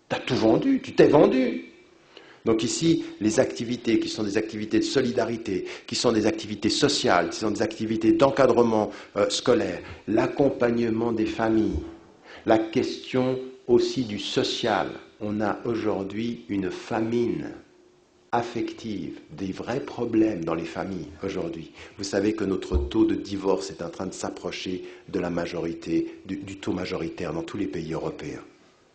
Tu as tout vendu, tu t'es vendu. Donc ici, les activités qui sont des activités de solidarité, qui sont des activités sociales, qui sont des activités d'encadrement scolaire, l'accompagnement des familles, la question aussi du social. On a aujourd'hui une famine affective, des vrais problèmes dans les familles aujourd'hui. Vous savez que notre taux de divorce est en train de s'approcher de la majorité, du taux majoritaire dans tous les pays européens.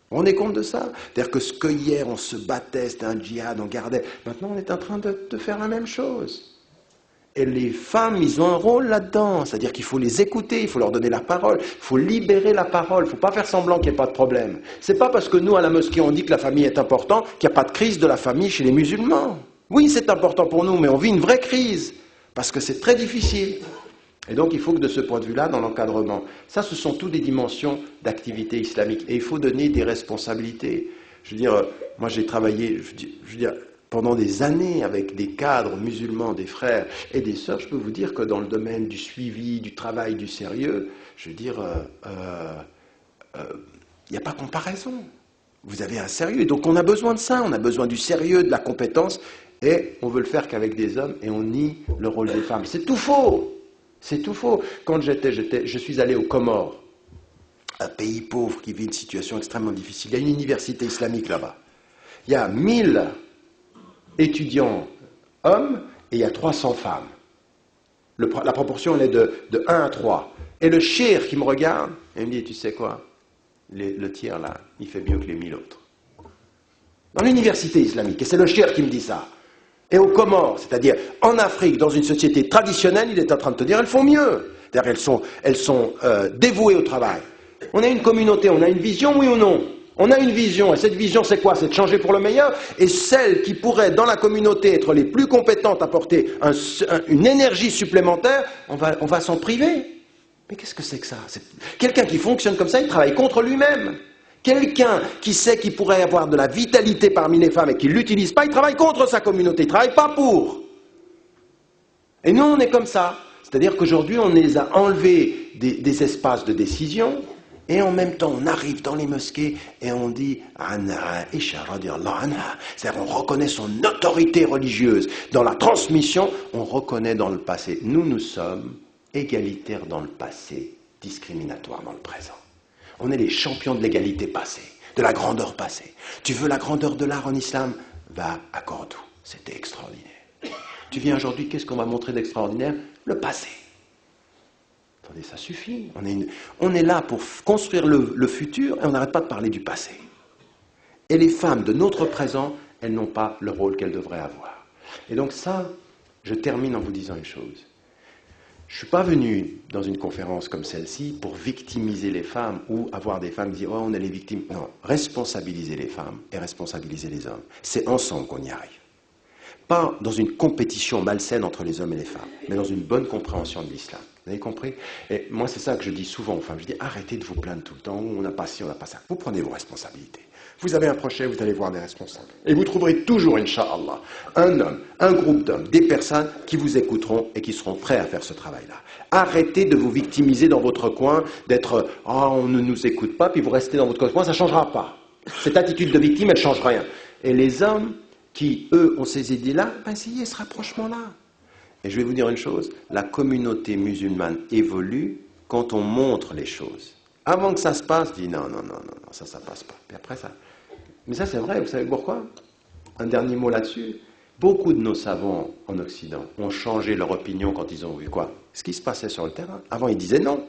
Vous vous rendez compte de ça? C'est-à-dire que ce que hier on se battait, c'était un djihad, on gardait. Maintenant on est en train de faire la même chose. Et les femmes, ils ont un rôle là-dedans. C'est-à-dire qu'il faut les écouter, il faut leur donner la parole, il faut libérer la parole, il ne faut pas faire semblant qu'il n'y ait pas de problème. Ce n'est pas parce que nous, à la mosquée, on dit que la famille est importante qu'il n'y a pas de crise de la famille chez les musulmans. Oui, c'est important pour nous, mais on vit une vraie crise, parce que c'est très difficile. Et donc il faut que de ce point de vue-là, dans l'encadrement, ça ce sont toutes des dimensions d'activité islamique. Et il faut donner des responsabilités. Je veux dire, moi j'ai travaillé, pendant des années avec des cadres musulmans, des frères et des sœurs. Je peux vous dire que dans le domaine du suivi, du travail, du sérieux, je veux dire, il n'y a pas comparaison. Vous avez un sérieux. Et donc on a besoin de ça, on a besoin du sérieux, de la compétence, et on veut le faire qu'avec des hommes, et on nie le rôle des femmes. C'est tout faux. C'est tout faux. Quand je suis allé aux Comores, un pays pauvre qui vit une situation extrêmement difficile. Il y a une université islamique là-bas. Il y a 1000 étudiants hommes et il y a 300 femmes. La proportion elle est de 1 à 3. Et le cheikh qui me regarde, il me dit, tu sais quoi, le tiers là, il fait mieux que les 1000 autres. Dans l'université islamique, et c'est le cheikh qui me dit ça. Et aux Comores, c'est-à-dire en Afrique, dans une société traditionnelle, il est en train de te dire, elles font mieux. C'est-à-dire elles sont dévouées au travail. On a une communauté, on a une vision, oui ou non? On a une vision, et cette vision c'est quoi? C'est de changer pour le meilleur, et celles qui pourraient dans la communauté être les plus compétentes, apporter une énergie supplémentaire, on va s'en priver. Mais qu'est-ce que c'est que ça? Quelqu'un qui fonctionne comme ça, il travaille contre lui-même. Quelqu'un qui sait qu'il pourrait avoir de la vitalité parmi les femmes et qui ne l'utilise pas, il travaille contre sa communauté, il ne travaille pas pour. Et nous on est comme ça. C'est-à-dire qu'aujourd'hui on les a enlevés des espaces de décision, et en même temps, on arrive dans les mosquées et on dit c'est-à-dire on reconnaît son autorité religieuse. Dans la transmission, on reconnaît dans le passé. Nous sommes égalitaires dans le passé, discriminatoires dans le présent. On est les champions de l'égalité passée, de la grandeur passée. Tu veux la grandeur de l'art en islam? Va à Cordoue, c'était extraordinaire. Tu viens aujourd'hui, qu'est-ce qu'on va montrer d'extraordinaire? Le passé. Attendez, ça suffit. On est là pour construire le futur et on n'arrête pas de parler du passé. Et les femmes de notre présent, elles n'ont pas le rôle qu'elles devraient avoir. Et donc ça, je termine en vous disant une chose. Je ne suis pas venu dans une conférence comme celle-ci pour victimiser les femmes ou avoir des femmes qui disent « Oh, on est les victimes ». Non, responsabiliser les femmes et responsabiliser les hommes. C'est ensemble qu'on y arrive. Pas dans une compétition malsaine entre les hommes et les femmes, mais dans une bonne compréhension de l'islam. Vous avez compris? Et moi, c'est ça que je dis souvent aux femmes. Je dis, arrêtez de vous plaindre tout le temps. On n'a pas ci, on n'a pas ça. Vous prenez vos responsabilités. Vous avez un projet, vous allez voir des responsables. Et vous trouverez toujours, Inch'Allah, un homme, un groupe d'hommes, des personnes qui vous écouteront et qui seront prêts à faire ce travail-là. Arrêtez de vous victimiser dans votre coin, d'être « Oh, on ne nous écoute pas », puis vous restez dans votre coin, ça ne changera pas. Cette attitude de victime, elle ne change rien. Et les hommes qui, eux, ont ces idées-là, ben, essayez ce rapprochement-là. Et je vais vous dire une chose, la communauté musulmane évolue quand on montre les choses. Avant que ça se passe, dit non, ça passe pas. Puis après ça. Mais ça c'est vrai, vous savez pourquoi? Un dernier mot là-dessus. Beaucoup de nos savants en Occident ont changé leur opinion quand ils ont vu quoi? Ce qui se passait sur le terrain. Avant ils disaient non.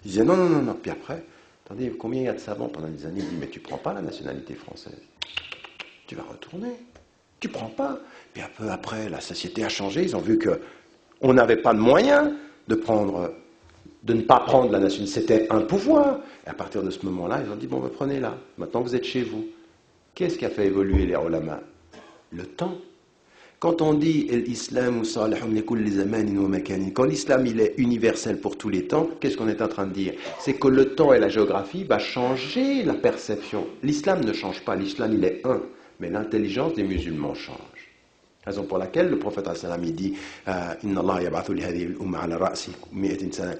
Ils disaient non. Puis après, attendez, combien il y a de savants pendant des années? Ils disent mais tu prends pas la nationalité française. Tu vas retourner. Tu prends pas. Puis un peu après, la société a changé. Ils ont vu qu'on n'avait pas de moyens de ne pas prendre la nationalité. C'était un pouvoir. Et à partir de ce moment-là, ils ont dit, bon, prenez-la. Maintenant vous êtes chez vous. Qu'est-ce qui a fait évoluer les ulama? Le temps. Quand on dit l'islam, quand l'islam il est universel pour tous les temps, qu'est-ce qu'on est en train de dire? C'est que le temps et la géographie va changer la perception. L'islam ne change pas. L'islam il est un. Mais l'intelligence des musulmans change. Raison pour laquelle le prophète sallam il dit Inna Allah yab'athu li hadhihi al-umma ala ra'si mi'atin sana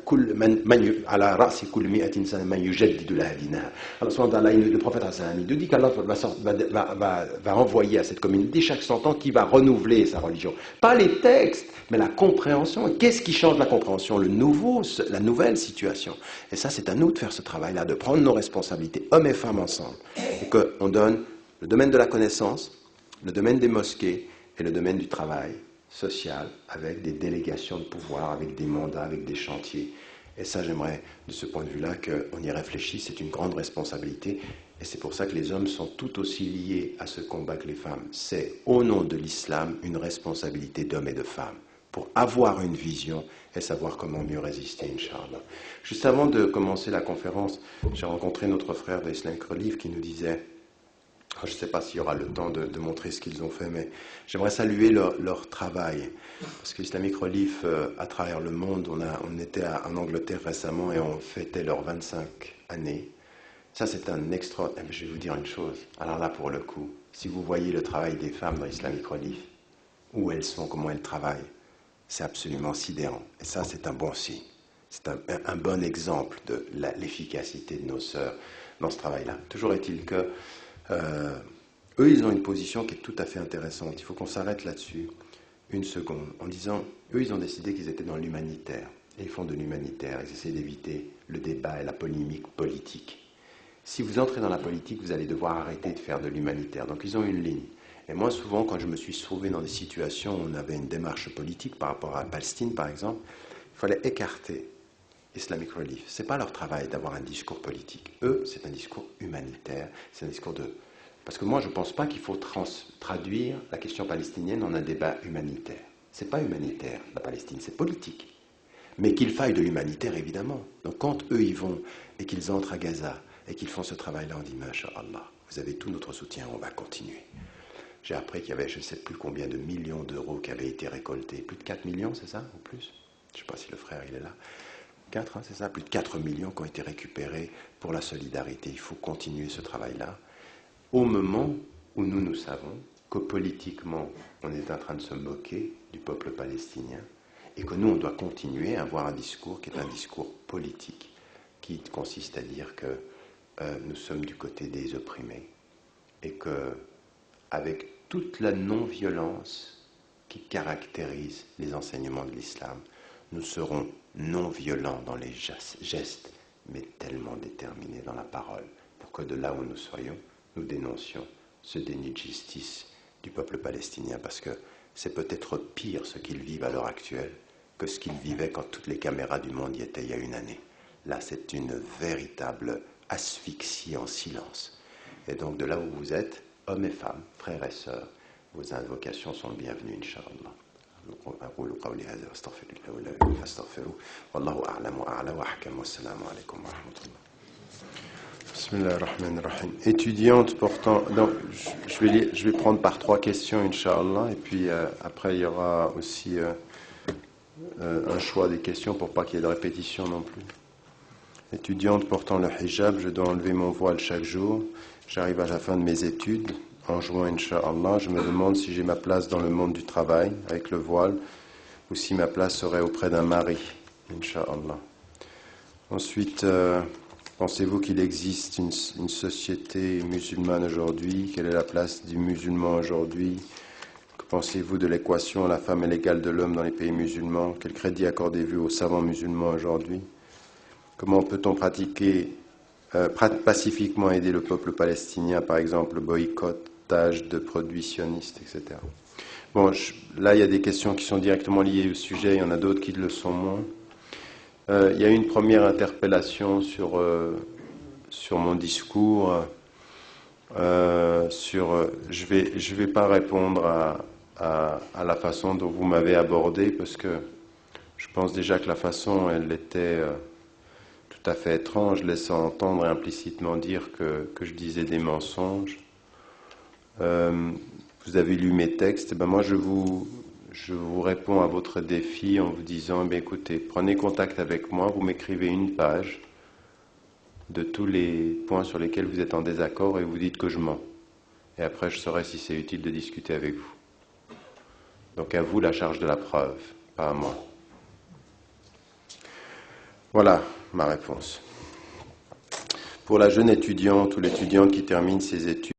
ala ra'si kulli mi'atin sana man yujaddidu laha dinaha. Alors le prophète sallam il dit qu'Allah va envoyer à cette communauté chaque 100 ans qui va renouveler sa religion. Pas les textes, mais la compréhension. Qu'est-ce qui change la compréhension? Le nouveau, la nouvelle situation. Et ça, c'est à nous de faire ce travail-là, de prendre nos responsabilités, hommes et femmes ensemble, et qu'on donne le domaine de la connaissance, le domaine des mosquées, et le domaine du travail social, avec des délégations de pouvoir, avec des mandats, avec des chantiers. Et ça, j'aimerais, de ce point de vue-là, qu'on y réfléchisse. C'est une grande responsabilité. Et c'est pour ça que les hommes sont tout aussi liés à ce combat que les femmes. C'est, au nom de l'islam, une responsabilité d'hommes et de femmes, pour avoir une vision et savoir comment mieux résister, Inch'Allah. Juste avant de commencer la conférence, j'ai rencontré notre frère de Islamic Relief qui nous disait... Je ne sais pas s'il y aura le temps de montrer ce qu'ils ont fait, mais j'aimerais saluer leur travail. Parce que Islamic Relief, à travers le monde, on était en Angleterre récemment et on fêtait leurs 25 années. Ça, c'est un extra... Je vais vous dire une chose. Alors là, pour le coup, si vous voyez le travail des femmes dans Islamic Relief, où elles sont, comment elles travaillent, c'est absolument sidérant. Et ça, c'est un bon signe. C'est un bon exemple de l'efficacité de nos sœurs dans ce travail-là. Toujours est-il que eux, ils ont une position qui est tout à fait intéressante. Il faut qu'on s'arrête là-dessus une seconde en disant, eux, ils ont décidé qu'ils étaient dans l'humanitaire. Et ils font de l'humanitaire. Ils essaient d'éviter le débat et la polémique politique. Si vous entrez dans la politique, vous allez devoir arrêter de faire de l'humanitaire. Donc, ils ont une ligne. Et moi, souvent, quand je me suis trouvé dans des situations où on avait une démarche politique par rapport à la Palestine, par exemple, il fallait écarter Islamic Relief. Ce n'est pas leur travail d'avoir un discours politique. Eux, c'est un discours humanitaire, c'est un discours de... Parce que moi, je ne pense pas qu'il faut traduire la question palestinienne en un débat humanitaire. Ce n'est pas humanitaire, la Palestine, c'est politique. Mais qu'il faille de l'humanitaire, évidemment. Donc quand eux, ils vont et qu'ils entrent à Gaza et qu'ils font ce travail-là, on dit, Masha'Allah, vous avez tout notre soutien, on va continuer. J'ai appris qu'il y avait je ne sais plus combien de millions d'euros qui avaient été récoltés. Plus de 4 millions, c'est ça, ou plus? Je ne sais pas si le frère, il est là. 4, c'est ça, plus de 4 millions qui ont été récupérés pour la solidarité. Il faut continuer ce travail-là. Au moment où nous savons que politiquement, on est en train de se moquer du peuple palestinien et que nous, on doit continuer à avoir un discours qui est un discours politique, qui consiste à dire que nous sommes du côté des opprimés et que, avec toute la non-violence qui caractérise les enseignements de l'islam, nous serons non violents dans les gestes, mais tellement déterminés dans la parole, pour que de là où nous soyons, nous dénoncions ce déni de justice du peuple palestinien, parce que c'est peut-être pire ce qu'ils vivent à l'heure actuelle que ce qu'ils vivaient quand toutes les caméras du monde y étaient il y a une année. Là, c'est une véritable asphyxie en silence. Et donc, de là où vous êtes, hommes et femmes, frères et sœurs, vos invocations sont les bienvenues, Inch'Allah. أقول قولي هذا واستغفر الله ولكم فاستغفروه والله أعلم وأعلى وأحكم والسلام عليكم ورحمة الله. Bismillahirrahmanirrahim. Étudiante portant... Donc, je vais prendre par 3 questions, Inch'Allah, et puis après il y aura aussi un choix des questions pour pas qu'il y ait de répétition non plus. Étudiante portant le hijab, je dois enlever mon voile chaque jour. J'arrive à la fin de mes études. En juin, Inch'Allah, je me demande si j'ai ma place dans le monde du travail avec le voile ou si ma place serait auprès d'un mari, Inch'Allah. Ensuite, pensez-vous qu'il existe une société musulmane aujourd'hui? Quelle est la place du musulman aujourd'hui? Que pensez-vous de l'équation la femme est l'égale de l'homme dans les pays musulmans? Quel crédit accordez-vous aux savants musulmans aujourd'hui? Comment peut-on pacifiquement aider le peuple palestinien, par exemple le boycottage de produits sionistes, etc. Bon, là, il y a des questions qui sont directement liées au sujet, il y en a d'autres qui le sont moins. Il y a eu une première interpellation sur mon discours. Je vais pas répondre à la façon dont vous m'avez abordé, parce que je pense déjà que la façon, elle était... tout à fait étrange, laissant entendre et implicitement dire que je disais des mensonges. Vous avez lu mes textes, ben moi je vous réponds à votre défi en vous disant, ben écoutez, prenez contact avec moi, vous m'écrivez une page de tous les points sur lesquels vous êtes en désaccord et vous dites que je mens. Et après je saurai si c'est utile de discuter avec vous. Donc à vous la charge de la preuve, pas à moi. Voilà ma réponse. Pour la jeune étudiante ou l'étudiante qui termine ses études,